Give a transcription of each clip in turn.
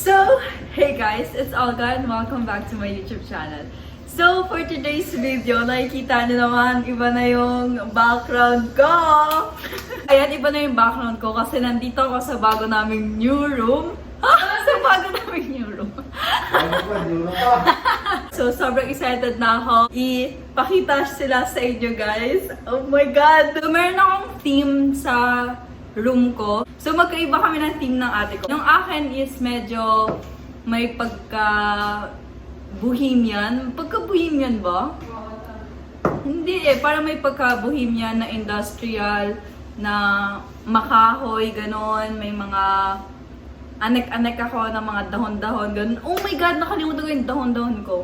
So, hey guys, it's Olga and welcome back to my YouTube channel. So, for today's video, nakikita niyo naman, iba na yung background ko. Ayan, iba na yung background ko kasi nandito ako sa bago naming new room. Sa bago naming new room. So, sobrang excited na ako. Ipakita sila sa inyo, guys. Oh my God! So, meron akong theme sa room ko. So, magkaiba kami ng theme ng ate ko. Yung akin is medyo may pagka-bohemian. Pagka-bohemian ba? Hindi eh. Parang may pagka-bohemian na industrial, na makahoy, ganon. May mga anek-anek ako ng mga dahon-dahon, ganon. Oh my God! Nakalimutan ko yung dahon-dahon ko.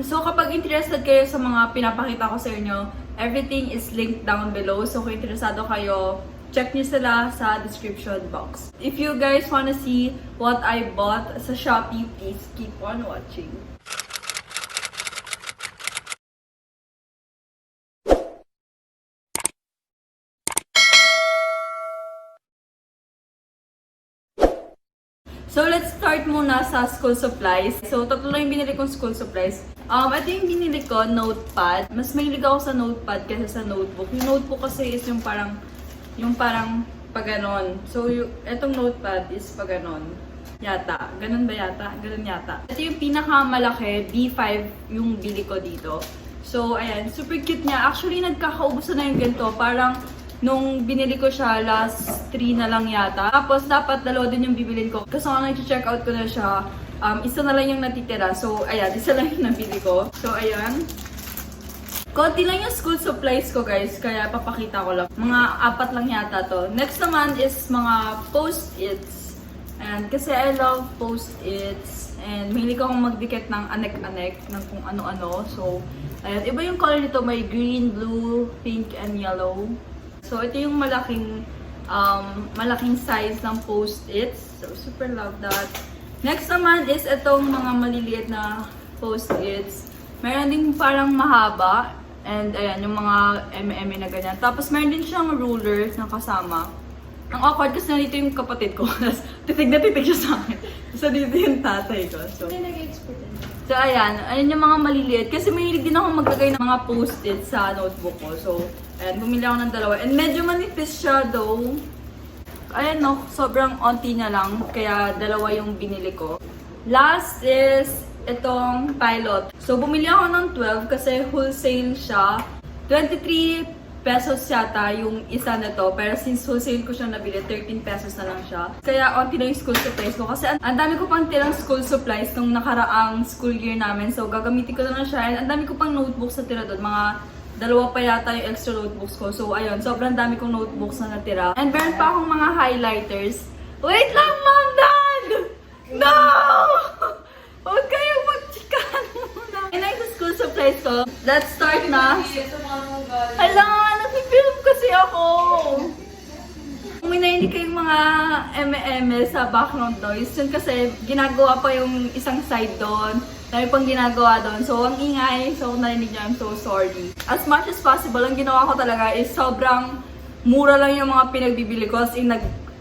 So, kapag interested kayo sa mga pinapakita ko sa inyo, everything is linked down below. So, kung interesado kayo, check nyo sila sa description box. If you guys wanna see what I bought sa Shopee, please keep on watching. So, let's start muna sa school supplies. So, tatlo lang yung binili kong school supplies. Ito yung binili ko, notepad. Mas mahilig ako sa notepad kaysa sa notebook. Yung notebook kasi is yung parang pag-ganon. So, etong notepad is pag-ganon. Yata. Ganon ba yata? Ganon yata. Ito yung pinakamalaki, B5 yung bili ko dito. So, ayan. Super cute niya. Actually, nagkakaubusan na yung ganito. Parang, nung binili ko siya, last 3 na lang yata. Tapos, dapat dalawa din yung bibilin ko. Kasi nga nag-check out ko na siya. Isa na lang yung natitira. So, ayan. Isa lang yung nabili ko. So, ayan. Konti lang yung school supplies ko, guys. Kaya papakita ko lang. Mga 4 lang yata to. Next naman is mga post-its. And kasi I love post-its. And mahilig akong magdikit ng anek-anek ng kung ano-ano. So, ayan. Iba yung color nito. May green, blue, pink, and yellow. So, ito yung malaking size ng post-its. So, super love that. Next naman is itong mga maliliit na post-its. Meron din parang mahaba. And ayan, yung mga M&M na ganyan. Tapos meron din siyang ruler na kasama. Ang awkward kasi nandito yung kapatid ko. Titig na titig siya sa akin. So dito yung tatay ko. So ayan, ayan yung mga maliliit. Kasi mahilig din ako maglagay ng mga post-it sa notebook ko. So, ayan, bumili ako ng dalawa. And medyo manipis siya though. Ayan no, sobrang onti na lang. Kaya dalawa yung binili ko. Last is itong pilot. So, bumili ako ng 12 kasi wholesale siya. 23 pesos yata yung isa na to. Pero since wholesale ko siya nabili, 13 pesos na lang siya. Kaya onti na yung school supplies ko. Kasi ang dami ko pang tirang school supplies nung nakaraang school year namin. So, gagamitin ko na lang siya. And ang dami ko pang notebooks na tira doon. Mga 2 pa yata yung extra notebooks ko. So, ayun. Sobrang dami kong notebooks na natira. And meron pa akong mga highlighters. Wait lang, Mom! Dad! No! Huwag kayong mag-chikahan muna. And like the school supplies ko. Let's start na. Hala, nag-film kasi ako. Kung may nainig kayong mga M&M sa background noise, yun kasi ginagawa pa yung isang side doon. Dami pang ginagawa doon. So, ang ingay. So, kung narinig niyo, I'm so sorry. As much as possible, ang ginawa ko talaga is sobrang mura lang yung mga pinagbibili ko. As in,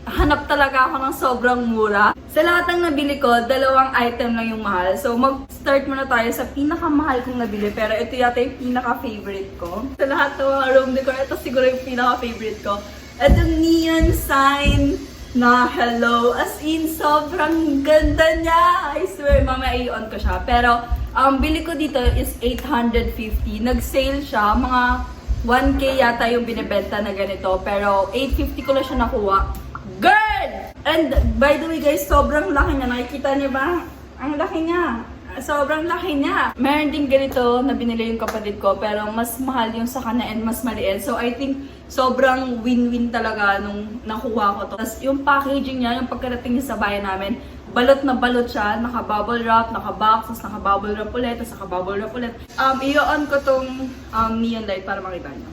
hanap talaga ako ng sobrang mura. Sa lahat ng nabili ko, 2 item lang yung mahal. So, mag-start muna tayo sa pinakamahal kong nabili. Pero ito yata yung pinaka-favorite ko. Sa lahat ng mga room decor, ito siguro yung pinaka-favorite ko. Ito neon sign na hello. As in, sobrang ganda niya. I swear, mamaya i-on ko siya. Pero, ang bili ko dito is 850. Nag-sale siya. Mga 1K yata yung binibenta na ganito. Pero, 850 ko lang siya nakuha. Girl! And by the way guys, sobrang laki niya. Nakikita niyo ba? Ang laki niya. Sobrang laki niya. Meron din ganito na binili yung kapatid ko, pero mas mahal yung sa kanya and mas maliit. So I think sobrang win-win talaga nung nakuha ko to. Tapos yung packaging niya, yung pagkarating niya sa bayan namin, balot na balot siya. Naka-bubble wrap, naka-box, tapos naka-bubble wrap ulit, tapos naka-bubble wrap ulit. I-on ko tong neon light para makita niyo.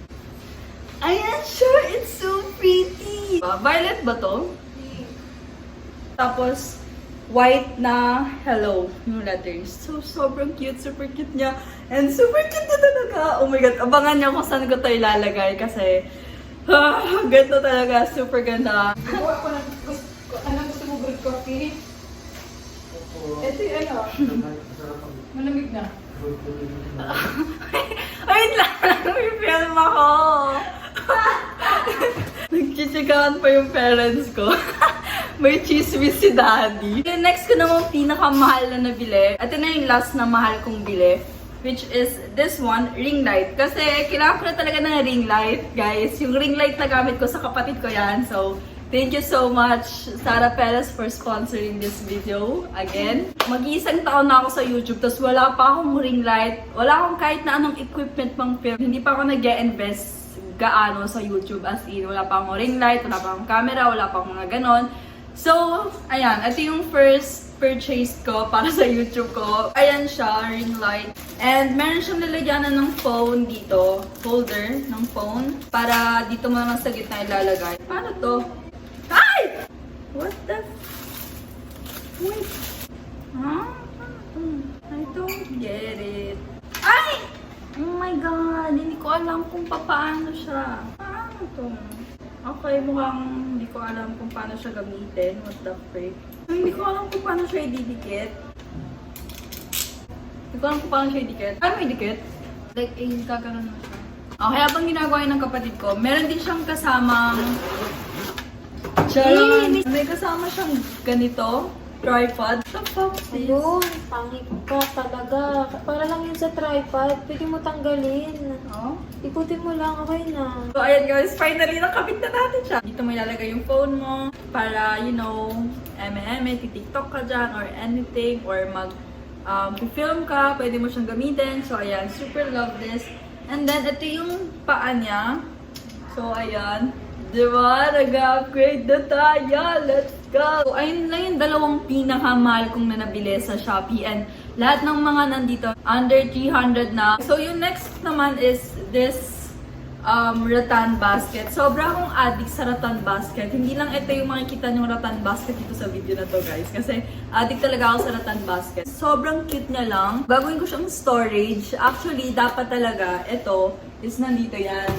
Ayan siya! It's so pretty! Violet ba to? Tapos, white na hello yung letters. So, sobrang cute. Super cute niya. And super cute na talaga. Oh my God. Abangan niyo kung saan ko ito ilalagay. Kasi, ganda talaga. Super ganda. Anong gusto mo, brewed coffee? Ito yung ano. Malamig na. Wait lang! May film ako! Nagchichikahan pa yung parents ko. May chismis si daddy. Yung next ko namang pinakamahal na nabili. Ito na yung last na mahal kong bili. Which is this one, ring light. Kasi kailangan ko na talaga ng ring light, guys. Yung ring light na gamit ko sa kapatid ko yan. So, thank you so much, Sarah Perez, for sponsoring this video. Again, mag-iisang taon na ako sa YouTube, tapos wala pa akong ring light. Wala akong kahit na anong equipment pang film. Hindi pa ako nag-e-invest gaano sa YouTube, as in. Wala pa akong ring light, wala pa akong camera, wala pa akong mga ganon. So, ayan. Ito yung first purchase ko para sa YouTube ko. Ayan siya, ring light. And meron siyang nilagyanan ng phone dito. Holder ng phone. Para dito mo naman sa gitna ilalagay. Paano to? Ay! What the? Wait. Huh? I don't get it. Ay! Oh my God! Hindi ko alam kung paano siya. Paano to? Okay, mukhang hindi ko alam kung paano siya gamitin. What the frick? Hindi ko alam kung paano siya ididikit. Hindi ko alam kung paano siya idikit. Paano idikit? Like, kagano'n na siya. Okay, habang ginagawa yun ng kapatid ko, meron din siyang kasamang... Charon! May kasama siyang ganito. Tripod. What the fuck is this? Ayun, pangit ka talaga. Para lang yun sa tripod. Pwede mo tanggalin. Oh? Ikutin mo lang, okay na. So, ayan guys, finally nakabit na natin siya. Dito mo ilalagay yung phone mo para, you know, TikTok ka dyan or anything, or film ka, pwede mo siyang gamitin. So, ayan, super love this. And then, ito yung paa niya. So, ayan. Diba? Nag-upgrade na tayo. Let's go! So, ayun lang yung dalawang pinakamahal kong na nabili sa Shopee. And lahat ng mga nandito, under 300 na. So, yung next naman is this rattan basket. Sobra akong addict sa rattan basket. Hindi lang ito yung makikita yung rattan basket dito sa video na to, guys. Kasi addict talaga ako sa rattan basket. Sobrang cute niya lang. Gagawin ko siyang storage. Actually, dapat talaga, ito is nandito yan.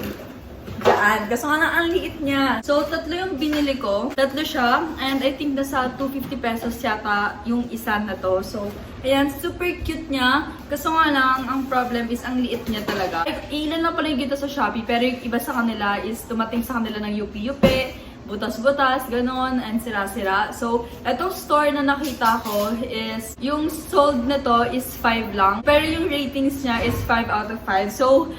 Daan. Kaso nga ang liit niya. So, tatlo yung binili ko. Tatlo siya. And I think nasa 250 pesos yata yung isa na to. So, ayan, super cute niya. Kaso nga lang, ang problem is ang liit niya talaga. Like, ilan na pala yung dito sa Shopee. Pero yung iba sa kanila is tumating sa kanila ng yupi-yupi, butas-butas, ganon, and sira-sira. So, itong store na nakita ko is, yung sold na to is 5 lang. Pero yung ratings niya is 5 out of 5. So,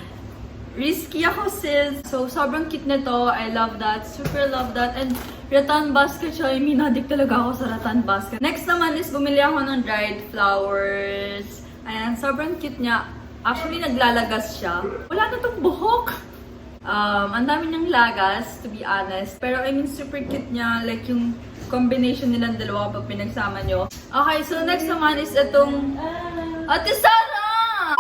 risky ako, sis. So, sobrang cute na to. I love that. Super love that. And rattan basket siya. I mean, addict talaga ako sa rattan basket. Next naman is bumili ako ng dried flowers. Ayan, sobrang cute niya. Actually, naglalagas siya. Wala na tong buhok. Ang dami niyang lagas, to be honest. Pero I mean, super cute niya. Like yung combination nilang dalawa pag pinagsama nyo. Okay, so next naman is itong... Ate Sarah!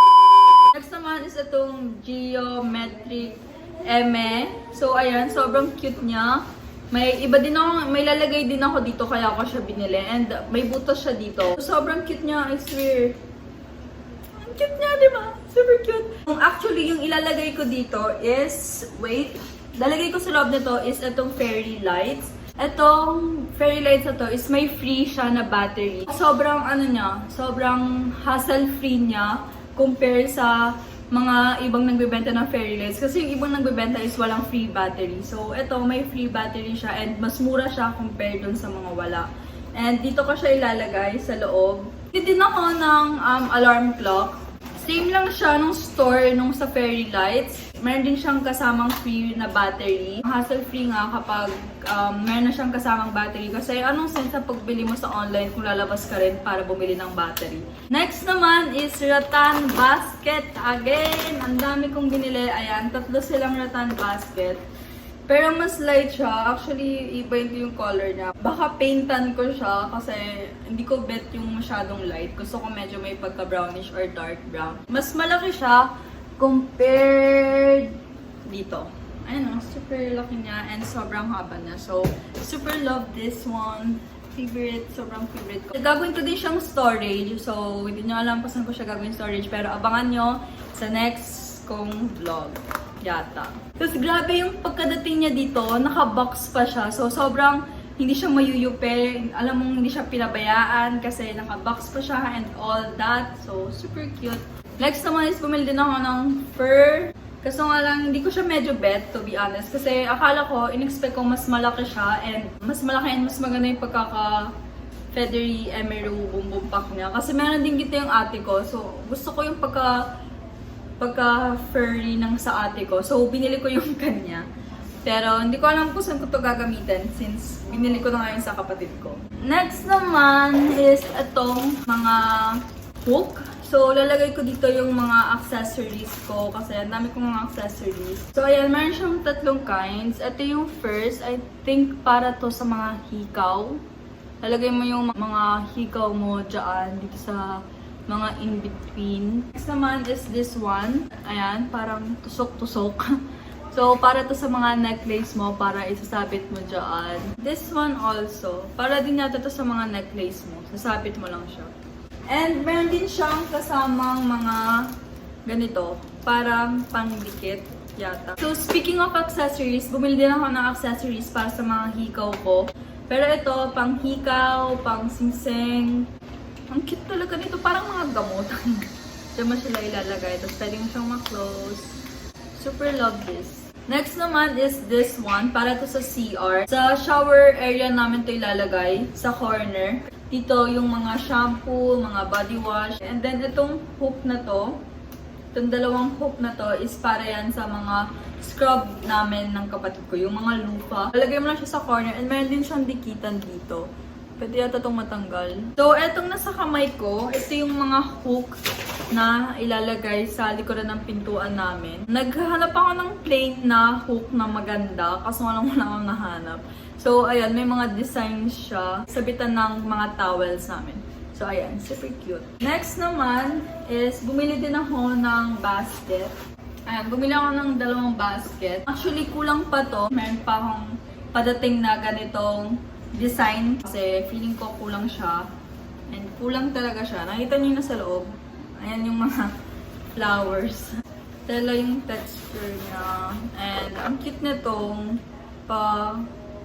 Next naman is itong Geometric Eme. So, ayan, sobrang cute niya. May iba din ako, may lalagay din ako dito kaya ako siya binili. And may butas siya dito. Sobrang cute niya, I swear. Ang cute niya, di ba? Super cute. Actually, yung ilalagay ko dito is, wait, lalagay ko sa loob nito is itong fairy lights. Itong fairy lights na to is may free siya na battery. Sobrang ano niya, sobrang hassle-free niya compare sa mga ibang nagbebenta ng fairy lights. Kasi yung ibang nagbebenta is walang free battery. So, ito, may free battery siya and mas mura siya compare dun sa mga wala. And dito ko siya ilalagay sa loob. Hindi din ako ng alarm clock. Same lang siya nung store nung sa fairy lights. Meron din siyang kasamang free na battery. Hassle-free nga kapag meron na siyang kasamang battery. Kasi anong sense sa pagbili mo sa online kung lalabas ka rin para bumili ng battery. Next naman is rattan basket. Again, ang dami kong binili. Ayan, tatlo silang rattan basket. Pero mas light siya. Actually, iba yung color niya. Baka paintan ko siya kasi hindi ko bet yung masyadong light. Gusto ko medyo may pagka-brownish or dark brown. Mas malaki siya compared dito. Ayun, super laki niya and sobrang haba niya. So, super love this one. Favorite, sobrang favorite ko. Gagawin ko din siyang storage. So, hindi nyo alam kung saan ko siya gagawin storage. Pero abangan nyo sa next kong vlog. Yata. Tapos grabe yung pagkadating niya dito, naka-box pa siya. So, sobrang hindi siya mayuyupe. Alam mong hindi siya pinabayaan kasi naka-box pa siya and all that. So, super cute. Next naman is bumili din ako ng fur. Kaso nga lang, hindi ko siya medyo bet, to be honest. Kasi akala ko, in-expect ko mas malaki siya and mas malaki and mas maganda yung feathery emeru boom boom pack niya. Kasi meron din gito yung ate ko. So, gusto ko yung pagka-furry ng sa ate ko. So, binili ko yung kanya. Pero, hindi ko alam kung saan ko to gagamitin since binili ko na ngayon sa kapatid ko. Next naman is itong mga hook. So, lalagay ko dito yung mga accessories ko kasi ang dami kong mga accessories. So, ayan, meron siyang tatlong kinds. Ito yung first, I think para to sa mga hikaw. Lalagay mo yung mga hikaw mo dyan, dito sa mga in-between. Next naman is this one. Ayan, parang tusok-tusok. So, para to sa mga necklace mo, para isasabit mo dyan. This one also, para din yata to sa mga necklace mo. Sasabit mo lang siya. And meron din siyang kasamang mga ganito, parang pangdikit yata. So, speaking of accessories, bumili din ako ng accessories para sa mga hikaw ko. Pero ito, pang hikaw, pang singsing. Ang cute talaga nito, parang mga gamot. Diyan mo sila ilalagay. Tapos pwede mo siyang ma-close. Super love this. Next naman is this one, para to sa CR. Sa shower area namin to ilalagay, sa corner. Dito yung mga shampoo, mga body wash. And then itong hook na to, itong dalawang hook na to is para yan sa mga scrub namin ng kapatid ko, yung mga lupa. Lalagay mo lang siya sa corner and meron din siyang dikitan dito. Pwede yata itong matanggal. So, etong nasa kamay ko, ito yung mga hook na ilalagay sa likuran ng pintuan namin. Naghahanap ako ng plain na hook na maganda, kaso wala akong nahanap. So, ayan, may mga designs siya. Sabitan ng mga towels namin. So, ayan, super cute. Next naman is, bumili din ako ng basket. Ayan, bumili ako ng dalawang basket. Actually, kulang pa to. Meron pa akong padating na ganitong design. Kasi feeling ko kulang siya. And kulang talaga siya. Nakita niyo na sa loob. Ayan yung mga flowers. Tela yung texture niya. And ang cute nitong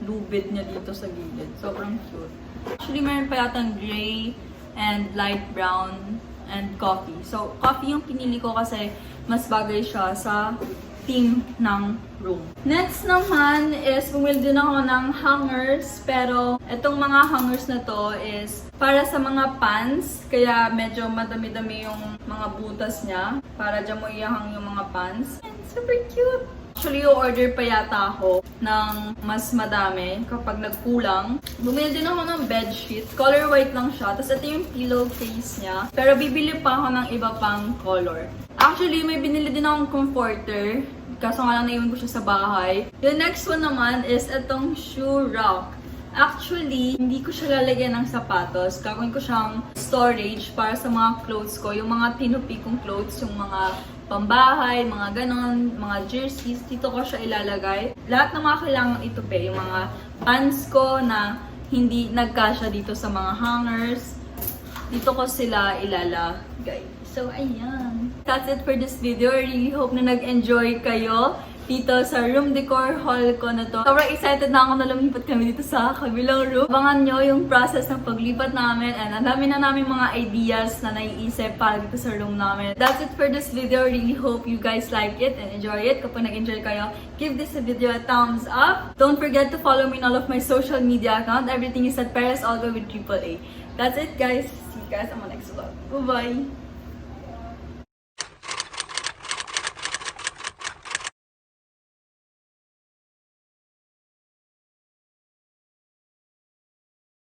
lubid niya dito sa gilid. Sobrang cute. Actually, meron pa yatang gray and light brown and coffee. So, coffee yung pinili ko kasi mas bagay siya sa theme ng room. Next naman is bumili din ako ng hangers. Pero, itong mga hangers na to is para sa mga pants. Kaya medyo madami-dami yung mga butas niya. Para dyan mo iyahang yung mga pants. And super cute! Actually, order pa yata ako ng mas madami kapag nagkulang. Bumili din ako ng bedsheet. Color white lang siya. Tapos ito yung pillowcase niya. Pero bibili pa ako ng iba pang color. Actually, may binili din akong comforter. Kaso nga lang naiwan ko siya sa bahay. The next one naman is itong shoe rack. Actually, hindi ko siya lalagyan ng sapatos. Gagawin ko siyang storage para sa mga clothes ko. Yung mga tinupi kong clothes, yung mga pambahay, mga ganon, mga jerseys, dito ko siya ilalagay. Lahat ng mga kailangan itupi, yung mga pants ko na hindi nagkasya dito sa mga hangers, dito ko sila ilalagay. So, ayan. That's it for this video. I really hope na nag-enjoy kayo dito sa room decor haul ko na to. Sobrang excited na ako na lumipat kami dito sa kabilang room. Abangan nyo yung process ng paglipat namin and ang dami na namin mga ideas na naiisip para dito sa room namin. That's it for this video. Really hope you guys like it and enjoy it. Kapag nag-enjoy kayo, give this video a thumbs up. Don't forget to follow me on all of my social media account. Everything is at Perez Olga with AAA. That's it guys. See you guys on my next vlog. Bye-bye!